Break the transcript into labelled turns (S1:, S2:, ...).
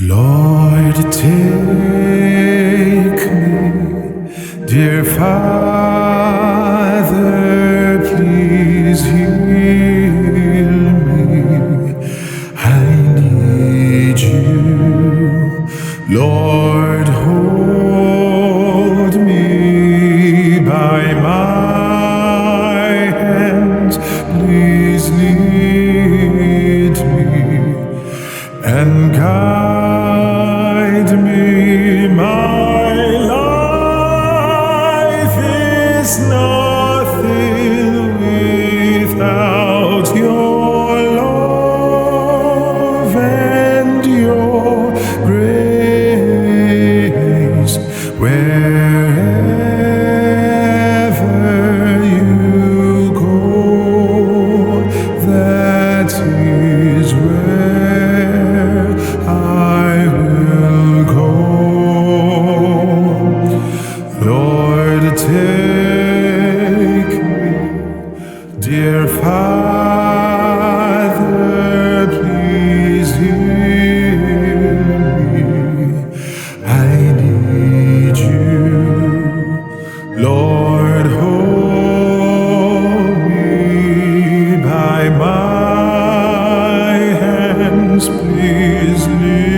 S1: Lord, take me, dear Father, please heal me. I need you. Lord, hold me by my hands, please lead me and guide me. My life is nothing without your love and your grace. Wherever you go, that is where I will go. Lord, take me, dear Father, please hear me. I need you. Lord, hold me by my hands, please lead